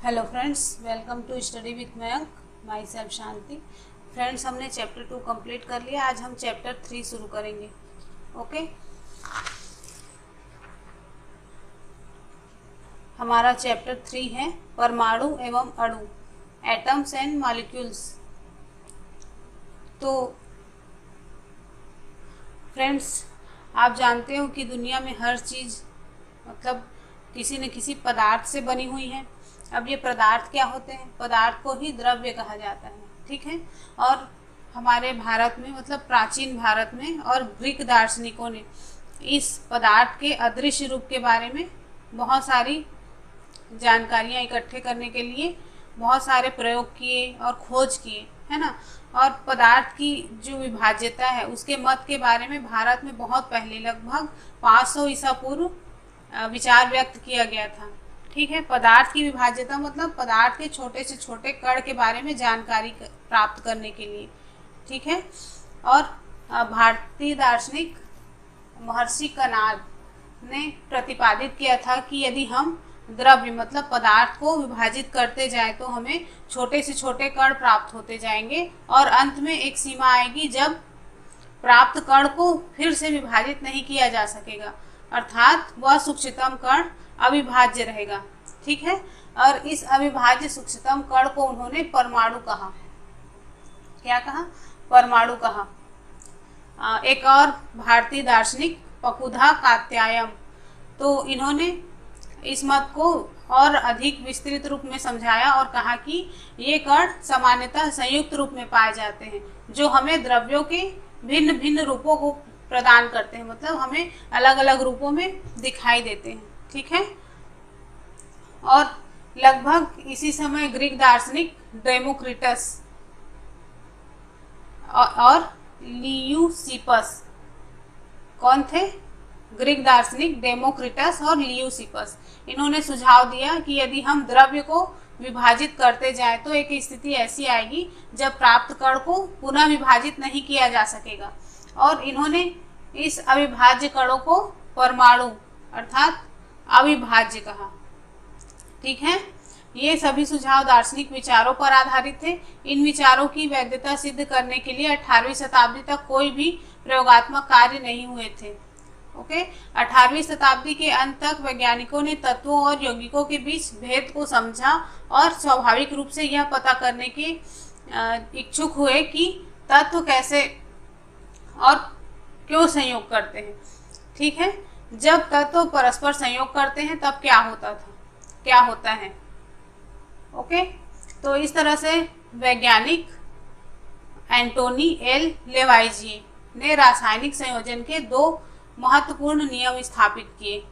Hello friends, welcome to study with Mayank. Myself Shanti. Friends, हमने chapter 2 complete कर लिया। आज हम चैप्टर 3 शुरू करेंगे। ओके, हमारा चैप्टर 3 है परमाणु एवं अणु, एटम्स एंड मॉलिक्यूल्स। तो फ्रेंड्स, आप जानते हो कि दुनिया में हर चीज़ मतलब किसी न किसी पदार्थ से बनी हुई है। अब ये पदार्थ क्या होते हैं? पदार्थ को ही द्रव्य कहा जाता है, ठीक है। और हमारे भारत में मतलब प्राचीन भारत में और ग्रीक दार्शनिकों ने इस पदार्थ के अदृश्य रूप के बारे में बहुत सारी जानकारियाँ इकट्ठे करने के लिए बहुत सारे प्रयोग किए और खोज किए, है ना। और पदार्थ की जो विभाज्यता है उसके मत के बारे में भारत में बहुत पहले लगभग 500 ईसा पूर्व विचार व्यक्त किया गया था, ठीक है। पदार्थ की विभाज्यता मतलब पदार्थ के छोटे से छोटे कण के बारे में जानकारी प्राप्त करने के लिए, ठीक है। और भारतीय दार्शनिक महर्षि कणाद ने प्रतिपादित किया था कि यदि हम द्रव्य मतलब पदार्थ को विभाजित करते जाएं तो हमें छोटे से छोटे कण प्राप्त होते जाएंगे और अंत में एक सीमा आएगी जब प्राप्त कण को फिर से विभाजित नहीं किया जा सकेगा, अर्थात वह सूक्ष्मतम कण अविभाज्य रहेगा, ठीक है। और इस अविभाज्य सूक्ष्मतम कण को उन्होंने परमाणु कहा। क्या कहा? परमाणु कहा। एक और भारतीय दार्शनिक पकुधा कात्यायन, तो इन्होंने इस मत को और अधिक विस्तृत रूप में समझाया और कहा कि ये कण सामान्यतः संयुक्त रूप में पाए जाते हैं जो हमें द्रव्यों के भिन्न भिन्न रूपों को प्रदान करते हैं, मतलब हमें अलग अलग रूपों में दिखाई देते हैं, ठीक है। और लगभग इसी समय ग्रीक दार्शनिक डेमोक्रिटस और लियूसिपस, कौन थे? ग्रीक दार्शनिक डेमोक्रिटस और लियूसिपस। इन्होंने सुझाव दिया कि यदि हम द्रव्य को विभाजित करते जाएं तो एक स्थिति ऐसी आएगी जब प्राप्त कण को पुनः विभाजित नहीं किया जा सकेगा, और इन्होंने इस अविभाज्य कणों को परमाणु अर्थात अविभाज्य कहा, ठीक है। ये सभी सुझाव दार्शनिक विचारों पर आधारित थे। इन विचारों की वैधता सिद्ध करने के लिए 18वीं शताब्दी तक कोई भी प्रयोगात्मक कार्य नहीं हुए थे। ओके, 18वीं शताब्दी के अंत तक वैज्ञानिकों ने तत्वों और यौगिकों के बीच भेद को समझा और स्वाभाविक रूप से यह पता करने के इच्छुक हुए कि तत्व कैसे और क्यों संयोग करते हैं, ठीक है। जब तत्व परस्पर संयोग करते हैं तब क्या होता है। ओके, तो इस तरह से वैज्ञानिक एंटोनी एल लेवाइजिए ने रासायनिक संयोजन के 2 महत्वपूर्ण नियम स्थापित किए,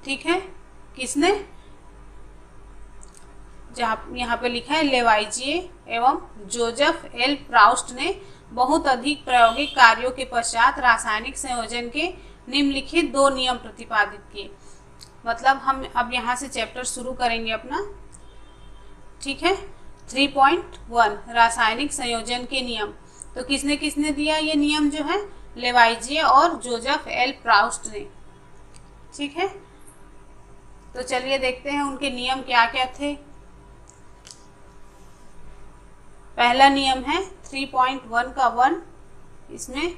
ठीक है। किसने? जहाँ यहाँ पे लिखा है लेवाइजिए एवं जोसेफ एल प्राउस्ट ने बहुत अधिक प्रायोगिक कार्यों के पश्चात रासायनिक संयोजन के निम्नलिखित 2 नियम प्रतिपादित किए। मतलब हम अब यहाँ से चैप्टर शुरू करेंगे अपना, ठीक है। 3.1 रासायनिक संयोजन के नियम। तो किसने किसने दिया ये नियम जो है? लेवाइजिए और जोसेफ एल प्राउस्ट ने, ठीक है। तो चलिए देखते हैं उनके नियम क्या क्या थे। पहला नियम है 3.1 का 1। इसमें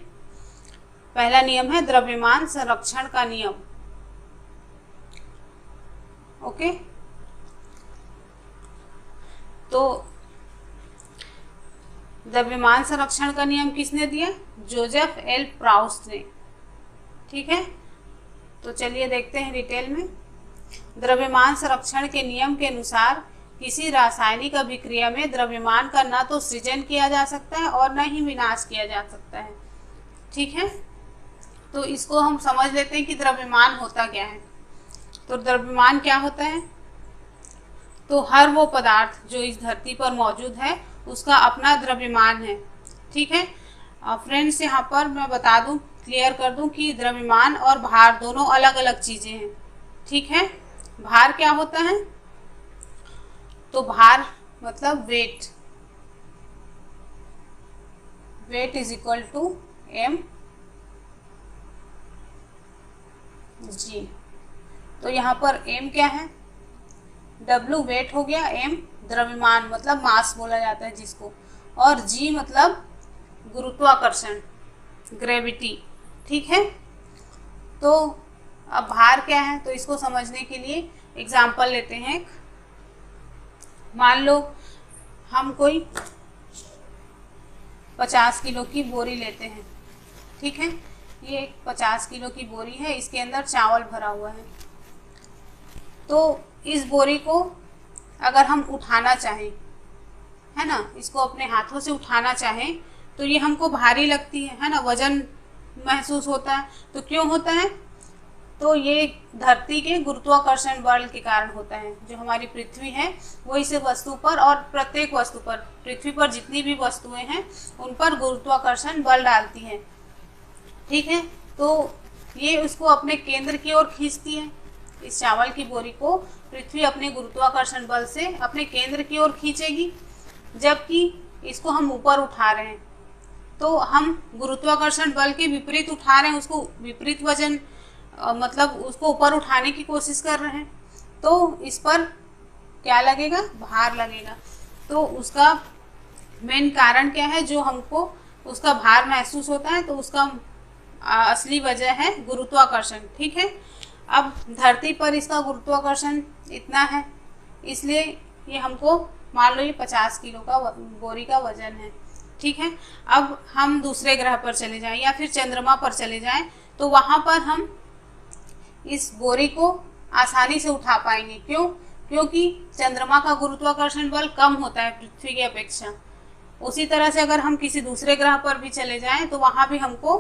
पहला नियम है द्रव्यमान संरक्षण का नियम। ओके, तो द्रव्यमान संरक्षण का नियम किसने दिया? जोसेफ एल प्राउस्ट ने, ठीक है। तो चलिए देखते हैं डिटेल में। द्रव्यमान संरक्षण के नियम के अनुसार किसी रासायनिक अभिक्रिया में द्रव्यमान का न तो सृजन किया जा सकता है और न ही विनाश किया जा सकता है, ठीक है। तो इसको हम समझ लेते हैं कि द्रव्यमान होता क्या है। तो द्रव्यमान क्या होता है? तो हर वो पदार्थ जो इस धरती पर मौजूद है उसका अपना द्रव्यमान है, ठीक है। फ्रेंड्स, यहाँ पर मैं बता दूं, क्लियर कर दूं कि द्रव्यमान और भार दोनों अलग अलग चीज़ें हैं, ठीक है। भार क्या होता है? तो भार मतलब weight is equal to m g। तो यहाँ पर m क्या है? W वेट हो गया, M द्रव्यमान मतलब मास बोला जाता है जिसको, और G मतलब गुरुत्वाकर्षण, ग्रेविटी। ठीक है, तो अब भार क्या है, तो इसको समझने के लिए एग्जाम्पल लेते हैं। मान लो हम कोई 50 किलो की बोरी लेते हैं। ठीक है, ये 50 किलो की बोरी है, इसके अंदर चावल भरा हुआ है। तो इस बोरी को अगर हम उठाना चाहें, है ना, इसको अपने हाथों से उठाना चाहें तो ये हमको भारी लगती है ना, वजन महसूस होता है। तो क्यों होता है, तो ये धरती के गुरुत्वाकर्षण बल के कारण होता है। जो हमारी पृथ्वी है वो इस वस्तु पर और प्रत्येक वस्तु पर, पृथ्वी पर जितनी भी वस्तुएं हैं उन पर गुरुत्वाकर्षण बल डालती है। ठीक है, तो ये उसको अपने केंद्र की ओर खींचती है। इस चावल की बोरी को पृथ्वी अपने गुरुत्वाकर्षण बल से अपने केंद्र की ओर खींचेगी, जबकि इसको हम ऊपर उठा रहे हैं तो हम गुरुत्वाकर्षण बल के विपरीत उठा रहे हैं, उसको विपरीत वजन मतलब उसको ऊपर उठाने की कोशिश कर रहे हैं, तो इस पर क्या लगेगा, भार लगेगा। तो उसका मेन कारण क्या है, जो हमको उसका भार महसूस होता है, तो उसका असली वजह है गुरुत्वाकर्षण। ठीक है, अब धरती पर इसका गुरुत्वाकर्षण इतना है, इसलिए ये हमको, मान लो ये 50 किलो का बोरी का वजन है। ठीक है, अब हम दूसरे ग्रह पर चले जाएं या फिर चंद्रमा पर चले जाएं, तो वहाँ पर हम इस बोरी को आसानी से उठा पाएंगे। क्यों, क्योंकि चंद्रमा का गुरुत्वाकर्षण बल कम होता है पृथ्वी की अपेक्षा। उसी तरह से अगर हम किसी दूसरे ग्रह पर भी चले जाएं तो वहाँ भी हमको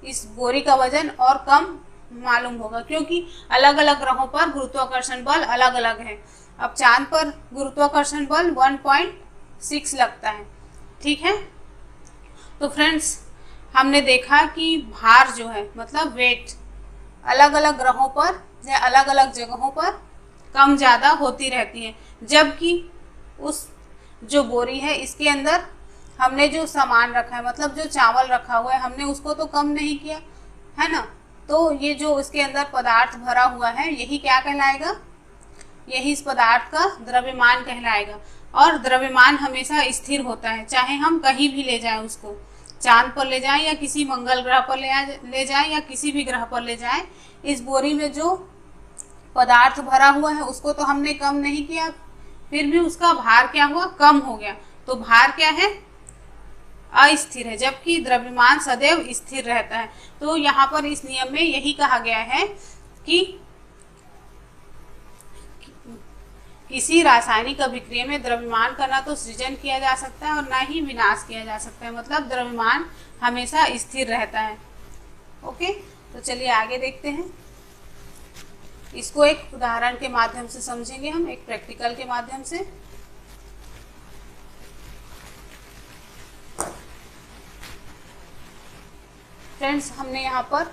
इस बोरी का वजन और कम मालूम होगा, क्योंकि अलग अलग ग्रहों पर गुरुत्वाकर्षण बल अलग अलग है। अब चांद पर गुरुत्वाकर्षण बल 1.6 लगता है। ठीक है, तो फ्रेंड्स हमने देखा कि भार जो है मतलब वेट अलग अलग ग्रहों पर या अलग अलग जगहों पर कम ज़्यादा होती रहती है, जबकि उस जो बोरी है इसके अंदर हमने जो सामान रखा है मतलब जो चावल रखा हुआ है हमने उसको तो कम नहीं किया है ना। तो ये जो इसके अंदर पदार्थ भरा हुआ है यही क्या कहलाएगा, यही इस पदार्थ का द्रव्यमान कहलाएगा। और द्रव्यमान हमेशा स्थिर होता है, चाहे हम कहीं भी ले जाएं उसको, चांद पर ले जाएं या किसी मंगल ग्रह पर ले जाएं या किसी भी ग्रह पर ले जाएं, इस बोरी में जो पदार्थ भरा हुआ है उसको तो हमने कम नहीं किया, फिर भी उसका भार क्या हुआ, कम हो गया। तो भार क्या है, अस्थिर है, जबकि द्रव्यमान सदैव स्थिर रहता है। तो यहाँ पर इस नियम में यही कहा गया है कि किसी रासायनिक अभिक्रिया में द्रव्यमान का ना तो सृजन किया जा सकता है और ना ही विनाश किया जा सकता है, मतलब द्रव्यमान हमेशा स्थिर रहता है। ओके, तो चलिए आगे देखते हैं। इसको एक उदाहरण के माध्यम से समझेंगे हम, एक प्रैक्टिकल के माध्यम से। फ्रेंड्स हमने यहाँ पर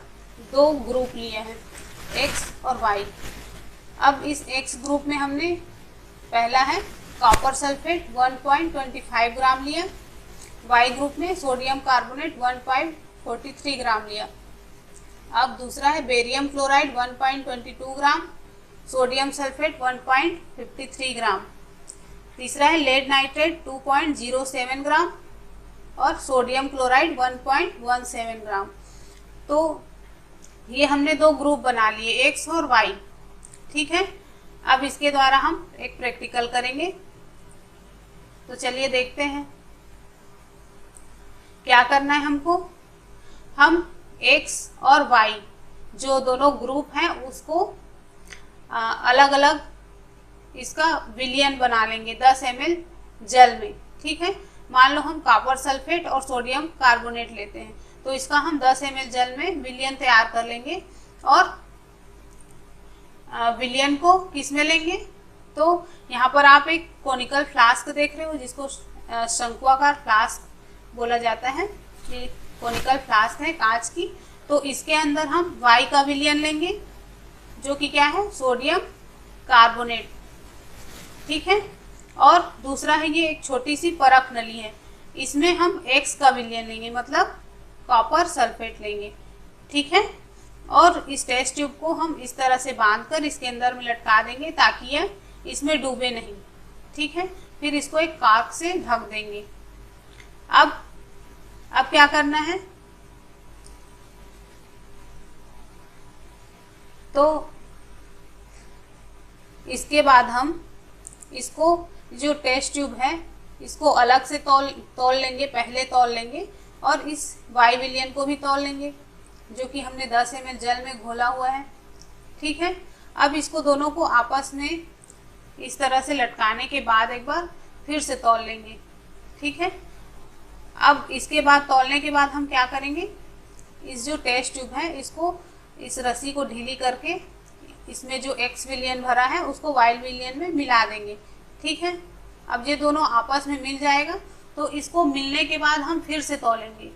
दो ग्रुप लिए हैं, X और Y। अब इस X ग्रुप में हमने पहला है कॉपर सल्फेट 1.25 ग्राम लिया, Y ग्रुप में सोडियम कार्बोनेट 1.43 ग्राम लिया। अब दूसरा है बेरियम क्लोराइड 1.22 ग्राम, सोडियम सल्फेट 1.53 ग्राम। तीसरा है लेड नाइट्रेट 2.07 ग्राम और सोडियम क्लोराइड 1.17 ग्राम। तो ये हमने दो ग्रुप बना लिए, X और Y। ठीक है, अब इसके द्वारा हम एक प्रैक्टिकल करेंगे। तो चलिए देखते हैं क्या करना है हमको। हम X और Y जो दोनों ग्रुप हैं उसको अलग अलग इसका विलयन बना लेंगे 10 ml जल में। ठीक है, मान लो हम कॉपर सल्फेट और सोडियम कार्बोनेट लेते हैं, तो इसका हम 10 ml जल में विलयन तैयार कर लेंगे। और विलयन को किस में लेंगे, तो यहाँ पर आप एक कोनिकल फ्लास्क देख रहे हो जिसको शंकुआकार फ्लास्क बोला जाता है। ये कोनिकल फ्लास्क है कांच की। तो इसके अंदर हम Y का विलयन लेंगे जो कि क्या है, सोडियम कार्बोनेट। ठीक है, और दूसरा है ये एक छोटी सी परख नली है, इसमें हम X का विलयन लेंगे मतलब कॉपर सल्फेट लेंगे। ठीक है, और इस टेस्ट ट्यूब को हम इस तरह से बांधकर इसके अंदर में लटका देंगे ताकि यह इसमें डूबे नहीं। ठीक है, फिर इसको एक कॉर्क से ढक देंगे। अब क्या करना है, तो इसके बाद हम इसको जो टेस्ट ट्यूब है इसको अलग से तौल लेंगे, पहले तौल लेंगे और इस वाई विलियन को भी तौल लेंगे जो कि हमने 10 ml जल में घोला हुआ है। ठीक है, अब इसको दोनों को आपस में इस तरह से लटकाने के बाद एक बार फिर से तौल लेंगे। ठीक है, अब इसके बाद तौलने के बाद हम क्या करेंगे, इस जो टेस्ट ट्यूब है इसको इस रस्सी को ढीली करके इसमें जो एक्स विलियन भरा है उसको वाई विलियन में मिला देंगे। ठीक है, अब ये दोनों आपस में मिल जाएगा तो इसको मिलने के बाद हम फिर से तौलेंगे।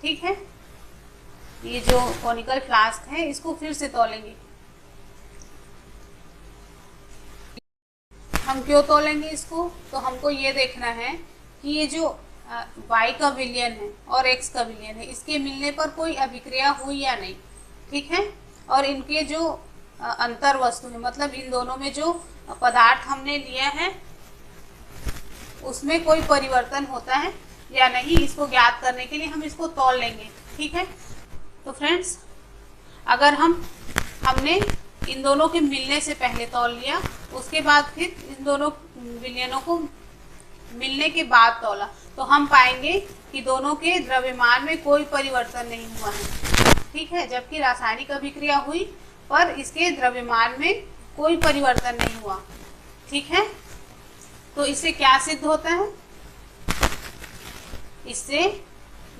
ठीक है, ये जो कॉनिकल फ्लास्क है इसको फिर से तौलेंगे। हम क्यों तौलेंगे इसको, तो हमको ये देखना है कि ये जो y का विलियन है और x का विलियन है इसके मिलने पर कोई अभिक्रिया हुई या नहीं। ठीक है, और इनके जो अंतर वस्तु है, मतलब इन दोनों में जो पदार्थ हमने लिया है उसमें कोई परिवर्तन होता है या नहीं, इसको ज्ञात करने के लिए हम इसको तौल लेंगे। ठीक है, तो फ्रेंड्स अगर हमने इन दोनों के मिलने से पहले तौल लिया, उसके बाद फिर इन दोनों विलयनों को मिलने के बाद तौला, तो हम पाएंगे कि दोनों के द्रव्यमान में कोई परिवर्तन नहीं हुआ है। ठीक है, जबकि रासायनिक अभिक्रिया हुई पर इसके द्रव्यमान में कोई परिवर्तन नहीं हुआ। ठीक है, तो इससे क्या सिद्ध होता है, इससे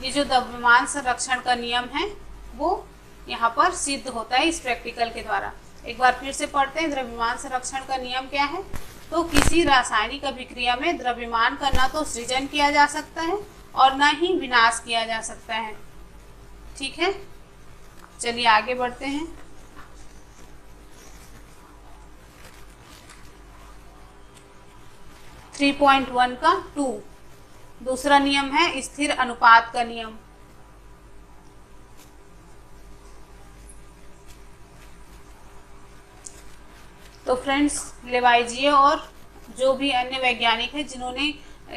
ये जो द्रव्यमान संरक्षण का नियम है वो यहाँ पर सिद्ध होता है इस प्रैक्टिकल के द्वारा। एक बार फिर से पढ़ते हैं, द्रव्यमान संरक्षण का नियम क्या है, तो किसी रासायनिक अभिक्रिया में द्रव्यमान का न तो सृजन किया जा सकता है और न ही विनाश किया जा सकता है। ठीक है, चलिए आगे बढ़ते हैं। थ्री 3.1 का 2 दूसरा नियम है स्थिर अनुपात का नियम। तो फ्रेंड्स लेवाइजिए और जो भी अन्य वैज्ञानिक हैं जिन्होंने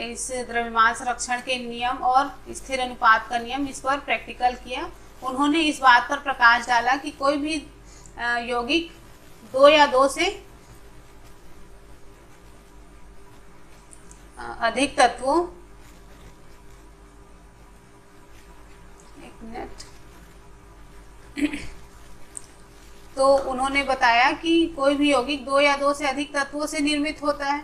इस द्रव्यमान संरक्षण के नियम और स्थिर अनुपात का नियम इस पर प्रैक्टिकल किया, उन्होंने इस बात पर प्रकाश डाला कि कोई भी यौगिक 2 या 2 से अधिक तत्वों, एक मिनट, तो उन्होंने बताया कि कोई भी यौगिक 2 या 2 से अधिक तत्वों से निर्मित होता है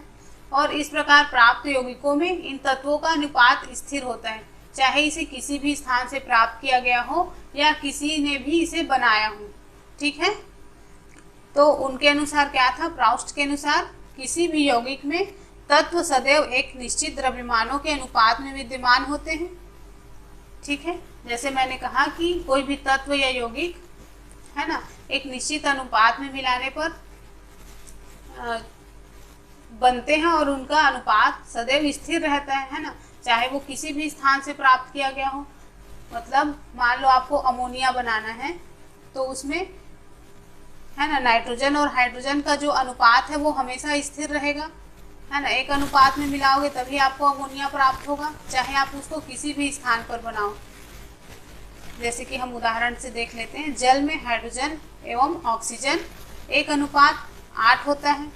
और इस प्रकार प्राप्त यौगिकों में इन तत्वों का अनुपात स्थिर होता है, चाहे इसे किसी भी स्थान से प्राप्त किया गया हो या किसी ने भी इसे बनाया हो। ठीक है, तो उनके अनुसार क्या था, प्राउस्ट के अनुसार किसी भी यौगिक में तत्व सदैव एक निश्चित द्रव्यमानों के अनुपात में विद्यमान होते हैं। ठीक है, जैसे मैंने कहा कि कोई भी तत्व या यौगिक है ना एक निश्चित अनुपात में मिलाने पर बनते हैं और उनका अनुपात सदैव स्थिर रहता है ना, चाहे वो किसी भी स्थान से प्राप्त किया गया हो। मतलब मान लो आपको अमोनिया बनाना है तो उसमें है ना नाइट्रोजन और हाइड्रोजन का जो अनुपात है वो हमेशा स्थिर रहेगा, है ना, एक अनुपात में मिलाओगे तभी आपको अमोनिया प्राप्त होगा, चाहे आप उसको किसी भी स्थान पर बनाओ। जैसे कि हम उदाहरण से देख लेते हैं, जल में हाइड्रोजन एवं ऑक्सीजन 1:8 होता है,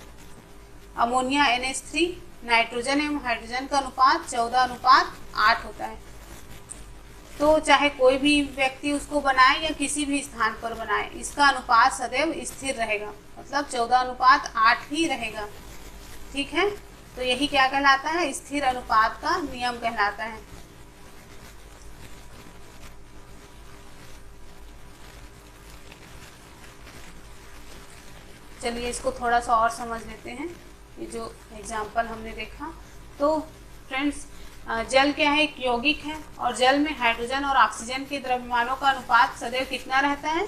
अमोनिया NH3 नाइट्रोजन एवं हाइड्रोजन का अनुपात 14:8 होता है। तो चाहे कोई भी व्यक्ति उसको बनाए या किसी भी स्थान पर बनाए, इसका अनुपात सदैव स्थिर रहेगा, मतलब 14:8 ही रहेगा। ठीक है, तो यही क्या कहलाता है, स्थिर अनुपात का नियम कहलाता है। चलिए इसको थोड़ा सा और समझ लेते हैं। ये जो एग्जाम्पल हमने देखा, तो फ्रेंड्स जल क्या है, एक यौगिक है और जल में हाइड्रोजन और ऑक्सीजन के द्रव्यमानों का अनुपात सदैव कितना रहता है,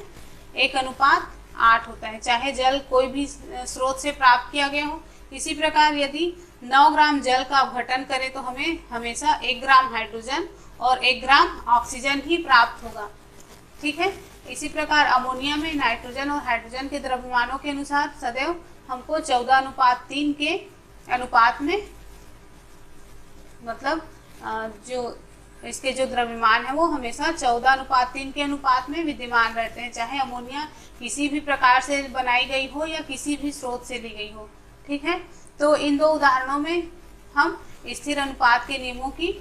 1:8 होता है, चाहे जल कोई भी स्रोत से प्राप्त किया गया हो। इसी प्रकार यदि 9 ग्राम जल का अपघटन करें तो हमें हमेशा 1 ग्राम हाइड्रोजन और 1 ग्राम ऑक्सीजन ही प्राप्त होगा। ठीक है, इसी प्रकार अमोनिया में नाइट्रोजन और हाइड्रोजन के द्रव्यमानों के अनुसार सदैव हमको 14:3 के अनुपात में, मतलब जो इसके जो द्रव्यमान है वो हमेशा 14:3 के अनुपात में विद्यमान रहते हैं, चाहे अमोनिया किसी भी प्रकार से बनाई गई हो या किसी भी स्रोत से ली गई हो। ठीक है, तो इन दो उदाहरणों में हम स्थिर अनुपात के नियमों की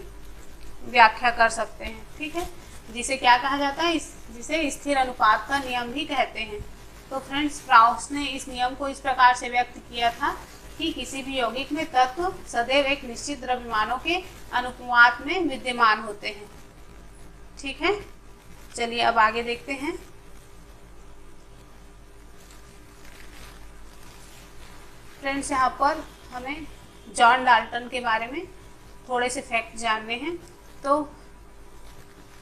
व्याख्या कर सकते हैं। ठीक है, जिसे क्या कहा जाता है, जिसे स्थिर अनुपात का नियम भी कहते हैं। तो फ्रेंड्स, प्राउस ने इस नियम को इस प्रकार से व्यक्त किया था कि किसी भी यौगिक में तत्व सदैव एक निश्चित द्रव्यमानों के अनुपात में विद्यमान होते हैं। ठीक है, चलिए अब आगे देखते हैं। फ्रेंड्स, यहाँ पर हमें जॉन डाल्टन के बारे में थोड़े से फैक्ट जानने हैं। तो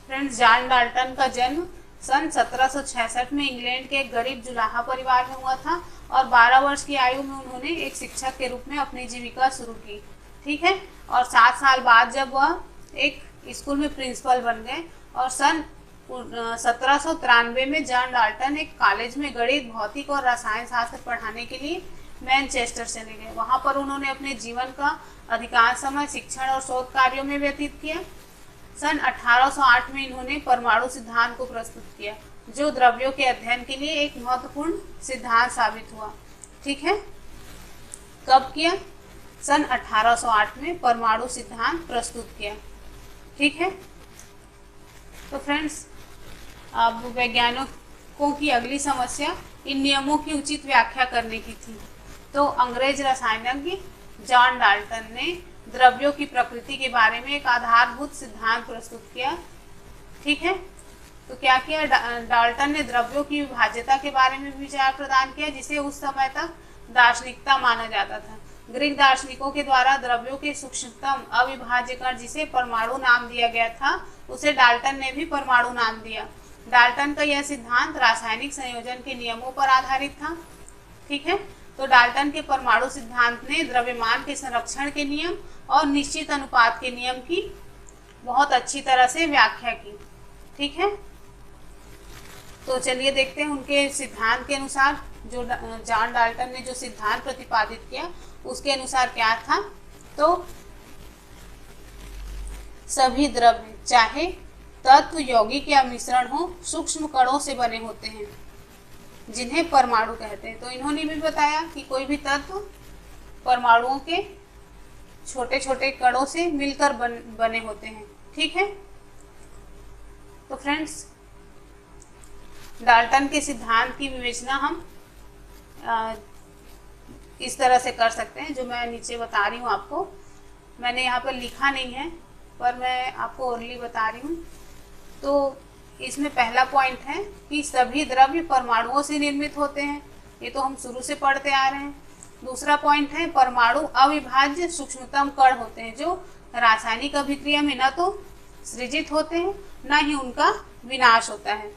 फ्रेंड्स, जॉन डाल्टन का जन्म सन 1766 में इंग्लैंड के एक गरीब जुलाहा परिवार में हुआ था और 12 वर्ष की आयु में उन्होंने एक शिक्षक के रूप में अपनी जीविका शुरू की। ठीक है, और 7 साल बाद जब वह एक स्कूल में प्रिंसिपल बन गए और सन 1793 में जॉन डाल्टन एक कॉलेज में गणित, भौतिक और रसायन शास्त्र पढ़ाने के लिए मैनचेस्टर चले गए। वहां पर उन्होंने अपने जीवन का अधिकांश समय शिक्षण और शोध कार्यों में व्यतीत किया। सन 1808 में इन्होंने परमाणु सिद्धांत को प्रस्तुत किया, जो द्रव्यों के अध्ययन के लिए एक महत्वपूर्ण सिद्धांत साबित हुआ। ठीक है, कब किया? सन 1808 में परमाणु सिद्धांत प्रस्तुत किया। ठीक है, तो फ्रेंड्स, अब वैज्ञानिकों की अगली समस्या इन नियमों की उचित व्याख्या करने की थी। तो अंग्रेज रसायनज्ञ जॉन डाल्टन ने द्रव्यों की प्रकृति के बारे में एक आधारभूत सिद्धांत प्रस्तुत किया। ठीक है, तो क्या किया? डाल्टन ने द्रव्यों की विभाज्यता के बारे में विचार प्रदान किया, जिसे उस समय तक दार्शनिकता माना जाता था। ग्रीक दार्शनिकों के द्वारा द्रव्यों के सूक्ष्मतम अविभाज्य कण, जिसे परमाणु नाम दिया गया था, उसे डाल्टन ने भी परमाणु नाम दिया। डाल्टन का यह सिद्धांत रासायनिक संयोजन के नियमों पर आधारित था। ठीक है, तो डाल्टन के परमाणु सिद्धांत ने द्रव्यमान के संरक्षण के नियम और निश्चित अनुपात के नियम की बहुत अच्छी तरह से व्याख्या की। ठीक है, तो चलिए देखते हैं उनके सिद्धांत के अनुसार, जो जॉन डाल्टन ने जो सिद्धांत प्रतिपादित किया उसके अनुसार क्या था। तो सभी द्रव्य, चाहे तत्व, यौगिक या मिश्रण हो, सूक्ष्म कणों से बने होते हैं, जिन्हें परमाणु कहते हैं। तो इन्होंने भी बताया कि कोई भी तत्व परमाणुओं के छोटे छोटे कणों से मिलकर बने होते हैं। ठीक है, तो फ्रेंड्स, डाल्टन के सिद्धांत की विवेचना हम इस तरह से कर सकते हैं, जो मैं नीचे बता रही हूँ आपको। मैंने यहाँ पर लिखा नहीं है, पर मैं आपको ओरली बता रही हूँ। तो इसमें पहला पॉइंट है कि सभी द्रव्य परमाणुओं से निर्मित होते हैं, ये तो हम शुरू से पढ़ते आ रहे हैं। दूसरा पॉइंट है अविभाज्य सूक्ष्मतम कण होते हैं, जो रासायनिक अभिक्रिया में न तो सृजित होते हैं न ही उनका विनाश होता है।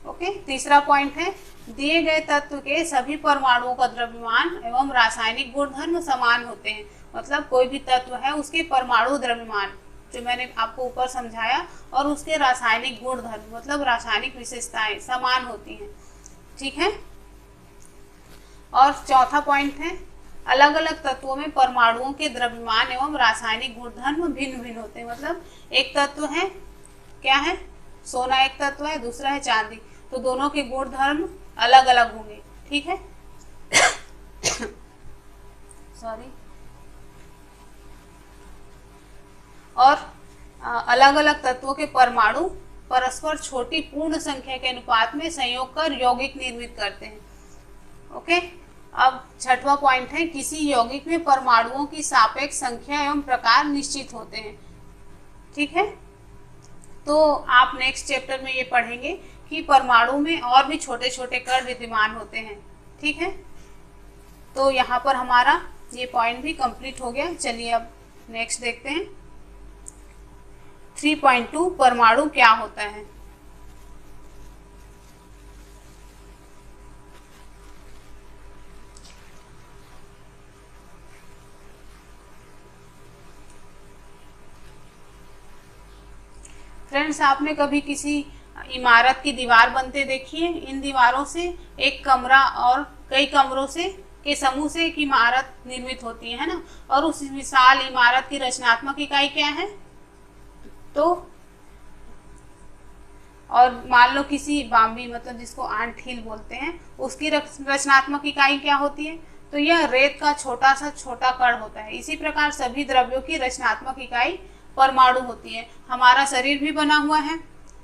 ओके, तीसरा पॉइंट है दिए गए तत्व के सभी परमाणुओं का द्रव्यमान एवं रासायनिक गुणधर्म समान होते हैं। मतलब कोई भी तत्व है, उसके परमाणु द्रव्यमान, जो मैंने आपको ऊपर समझाया, और उसके रासायनिक गुणधर्म मतलब रासायनिक विशेषताएं समान होती हैं। ठीक है, और चौथा पॉइंट है अलग अलग तत्वों में परमाणुओं के द्रव्यमान एवं रासायनिक गुणधर्म भिन्न भिन्न होते हैं। मतलब एक तत्व है, क्या है? सोना एक तत्व है, दूसरा है चांदी, तो दोनों के गुणधर्म अलग अलग होंगे। ठीक है सॉरी। और अलग अलग तत्वों के परमाणु परस्पर छोटी पूर्ण संख्या के अनुपात में संयोग कर यौगिक निर्मित करते हैं। ओके, अब छठवां पॉइंट है किसी यौगिक में परमाणुओं की सापेक्ष संख्या एवं प्रकार निश्चित होते हैं। ठीक है, तो आप नेक्स्ट चैप्टर में ये पढ़ेंगे कि परमाणु में और भी छोटे छोटे कण विद्यमान होते हैं। ठीक है, तो यहाँ पर हमारा ये पॉइंट भी कंप्लीट हो गया। चलिए अब नेक्स्ट देखते हैं 3.2 परमाणु क्या होता है। फ्रेंड्स, आपने कभी किसी इमारत की दीवार बनते देखिए, इन दीवारों से एक कमरा और कई कमरों से के समूह से एक इमारत निर्मित होती है ना। और उस विशाल इमारत की रचनात्मक इकाई क्या है? तो और मान लो किसी बाम्बी, मतलब जिसको आंट हिल बोलते हैं, उसकी रचनात्मक इकाई क्या होती है? तो यह रेत का छोटा सा छोटा कण होता है। इसी प्रकार सभी द्रव्यों की रचनात्मक इकाई परमाणु होती है। हमारा शरीर भी बना हुआ है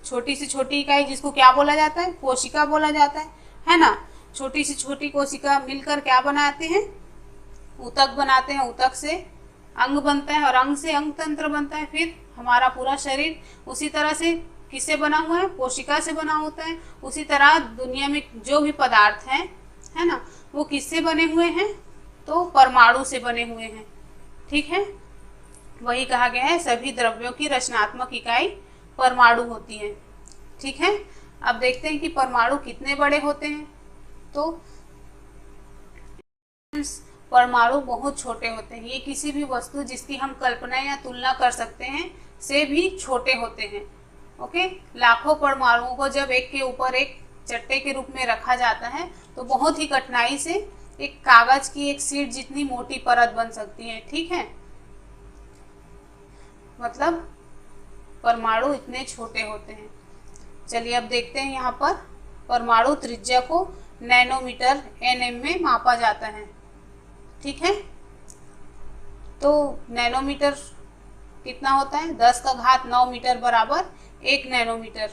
छोटी से छोटी इकाई, जिसको क्या बोला जाता है? कोशिका बोला जाता है ना। छोटी से छोटी कोशिका मिलकर क्या बनाते हैं? ऊतक बनाते हैं। ऊतक से अंग बनता है और अंग से अंग तंत्र बनता है। फिर हमारा पूरा शरीर उसी तरह से किससे बना हुआ है? कोशिका से बना होता है। उसी तरह दुनिया में जो भी पदार्थ हैं, है ना, वो किससे बने हुए हैं? तो परमाणु से बने हुए हैं। ठीक है, वही कहा गया है सभी द्रव्यों की रचनात्मक इकाई परमाणु होती है। ठीक है, अब देखते हैं कि परमाणु कितने बड़े होते हैं। तो परमाणु बहुत छोटे होते हैं। ये किसी भी वस्तु जिसकी हम कल्पना या तुलना कर सकते हैं से भी छोटे होते हैं। ओके, लाखों परमाणुओं को जब एक के ऊपर एक चट्टे के रूप में रखा जाता है तो बहुत ही कठिनाई से एक कागज की एक शीट जितनी मोटी परत बन सकती है। ठीक है, मतलब परमाणु इतने छोटे होते हैं। चलिए अब देखते हैं, यहाँ पर परमाणु त्रिज्या को नैनोमीटर nm में मापा जाता है। ठीक है, तो नैनोमीटर कितना होता है? 10⁹ मीटर बराबर 1 नैनोमीटर।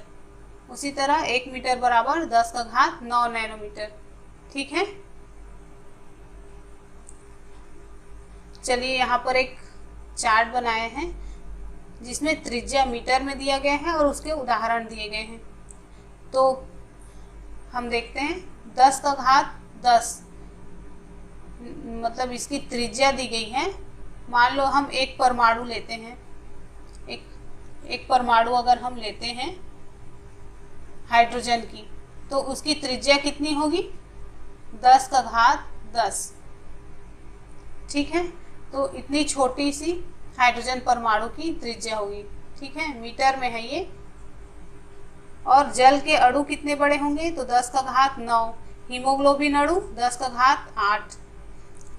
उसी तरह 1 मीटर बराबर 10⁹ नैनोमीटर। ठीक है, चलिए यहाँ पर एक चार्ट बनाए हैं जिसमें त्रिज्या मीटर में दिया गया है और उसके उदाहरण दिए गए हैं। तो हम देखते हैं 10⁻10, मतलब इसकी त्रिज्या दी गई है। मान लो हम एक परमाणु लेते हैं, एक परमाणु अगर हम लेते हैं हाइड्रोजन की, तो उसकी त्रिज्या कितनी होगी? 10⁻10। ठीक है, तो इतनी छोटी सी हाइड्रोजन परमाणु की त्रिज्या होगी। ठीक है, मीटर में है ये। और जल के अणु कितने बड़े होंगे? तो 10⁹ हीमोग्लोबिन अणु 10⁸,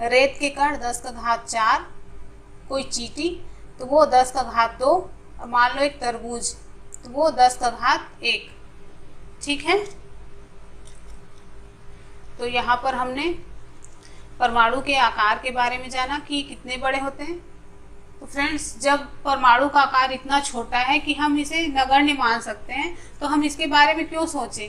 रेत के कण 10⁻4, कोई चींटी तो वो 10⁻2, और मान लो एक तरबूज तो वो 10⁻1। ठीक है, तो यहाँ पर हमने परमाणु के आकार के बारे में जाना कि कितने बड़े होते हैं। तो फ्रेंड्स, जब परमाणु का आकार इतना छोटा है कि हम इसे नगण्य मान सकते हैं, तो हम इसके बारे में क्यों सोचें?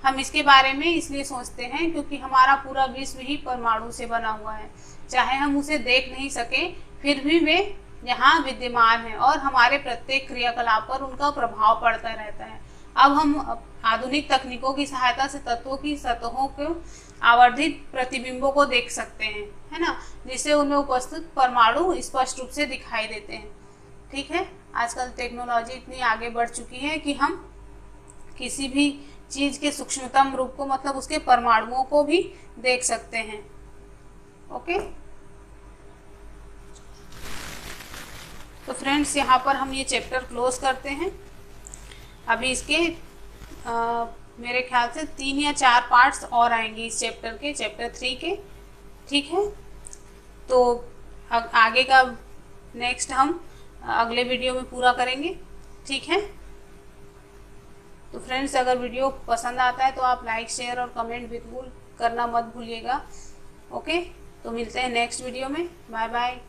हम इसके बारे में इसलिए सोचते हैं क्योंकि हमारा पूरा विश्व ही परमाणु से बना हुआ है। चाहे हम उसे देख नहीं सके, फिर भी वे यहाँ विद्यमान है और हमारे प्रत्येक क्रियाकलाप पर उनका प्रभाव पड़ता रहता है। अब हम आधुनिक तकनीकों की सहायता से तत्वों की सतहों को आवर्धित प्रतिबिंबों को देख सकते हैं, है ना, जिससे उनमें उपस्थित परमाणु स्पष्ट रूप से दिखाई देते हैं। ठीक है, आजकल टेक्नोलॉजी इतनी आगे बढ़ चुकी है कि हम किसी भी चीज के सूक्ष्मतम रूप को, मतलब उसके परमाणुओं को भी देख सकते हैं। ओके, तो फ्रेंड्स, यहाँ पर हम ये चैप्टर क्लोज करते हैं। अभी इसके मेरे ख्याल से 3 या 4 पार्ट्स और आएंगे इस चैप्टर के, चैप्टर 3 के। ठीक है, तो आगे का नेक्स्ट हम अगले वीडियो में पूरा करेंगे। ठीक है, तो फ्रेंड्स, अगर वीडियो पसंद आता है तो आप लाइक, शेयर और कमेंट बिल्कुल करना मत भूलिएगा। ओके, तो मिलते हैं नेक्स्ट वीडियो में। Bye bye.